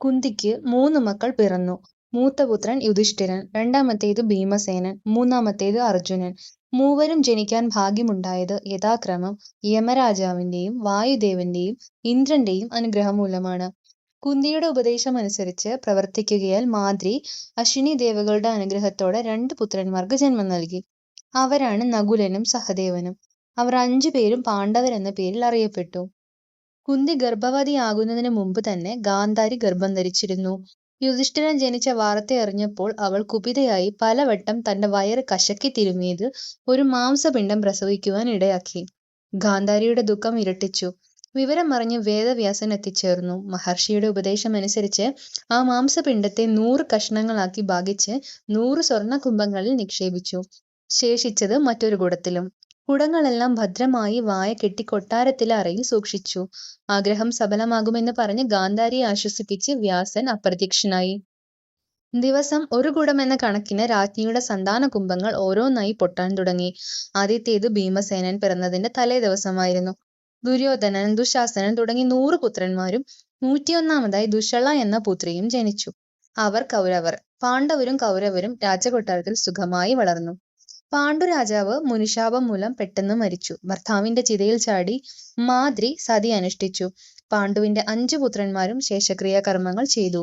കുന്തിക്ക് 3 മക്കൾ പിറന്നു. മൂത്ത പുത്രൻ യുധിഷ്ഠിരൻ, രണ്ടാമത്തേത് ഭീമസേനൻ, മൂന്നാമത്തേത് അർജുനൻ. മൂവരും ജനിക്കാൻ ഭാഗ്യമുണ്ടായത് യഥാക്രമം യമരാജാവിന്റെയും വായുദേവന്റെയും ഇന്ദ്രന്റെയും അനുഗ്രഹം മൂലമാണ്. കുന്തിയുടെ ഉപദേശമനുസരിച്ച് പ്രവർത്തിക്കുകയാൽ മാദ്രി അശ്വിനി ദേവകളുടെ അനുഗ്രഹത്തോടെ 2 പുത്രന്മാർക്ക് ജന്മം നൽകി. അവരാണ് നകുലനും സഹദേവനും. അവർ 5 പേരും പാണ്ഡവരെന്ന പേരിൽ അറിയപ്പെട്ടു. കുന്തി ഗർഭവതിയാകുന്നതിന് മുമ്പ് തന്നെ ഗാന്ധാരി ഗർഭം ധരിച്ചിരുന്നു. യുധിഷ്ഠിരൻ ജനിച്ച വാർത്തയറിഞ്ഞപ്പോൾ അവൾ കുപിതയായി പലവട്ടം തന്റെ വയറ് കശക്കി തിരുമ്മിയത് ഒരു മാംസപിണ്ഡം പ്രസവിക്കുവാൻ ഇടയാക്കി. ഗാന്ധാരിയുടെ ദുഃഖം ഇരട്ടിച്ചു. വിവരമറിഞ്ഞ് വേദവ്യാസൻ എത്തിച്ചേർന്നു. മഹർഷിയുടെ ഉപദേശമനുസരിച്ച് ആ മാംസപിണ്ഡത്തെ 100 കഷ്ണങ്ങളാക്കി ഭാഗിച്ച് 100 സ്വർണ്ണ കുംഭങ്ങളിൽ നിക്ഷേപിച്ചു. ശേഷിച്ചത് മറ്റൊരു കുടത്തിലും. കുടങ്ങളെല്ലാം ഭദ്രമായി വായ കെട്ടി കൊട്ടാരത്തിലെ അറയിൽ സൂക്ഷിച്ചു. ആഗ്രഹം സഫലമാകുമെന്ന് പറഞ്ഞ് ഗാന്ധാരിയെ ആശ്വസിപ്പിച്ച് വ്യാസൻ അപ്രത്യക്ഷനായി. ദിവസം ഒരു കുടം എന്ന കണക്കിന് രാജ്ഞിയുടെ സന്താന കുംഭങ്ങൾ ഓരോന്നായി പൊട്ടാൻ തുടങ്ങി. ആദ്യത്തേത് ഭീമസേനൻ പിറന്നതിന്റെ തലേ ദിവസമായിരുന്നു. ദുര്യോധനൻ, ദുശാസനൻ തുടങ്ങി 100 പുത്രന്മാരും 101ാമതായി ദുശ്ശള എന്ന പുത്രിയും ജനിച്ചു. അവർ കൗരവർ. പാണ്ഡവരും കൗരവരും രാജകൊട്ടാരത്തിൽ സുഖമായി വളർന്നു. പാണ്ഡുരാജാവ് മുനിശാപം മൂലം പെട്ടെന്ന് മരിച്ചു. ഭർത്താവിന്റെ ചിതയിൽ ചാടി മാദ്രി സതി അനുഷ്ഠിച്ചു. പാണ്ഡുവിന്റെ 5 പുത്രന്മാരും ശേഷക്രിയാ കർമ്മങ്ങൾ ചെയ്തു.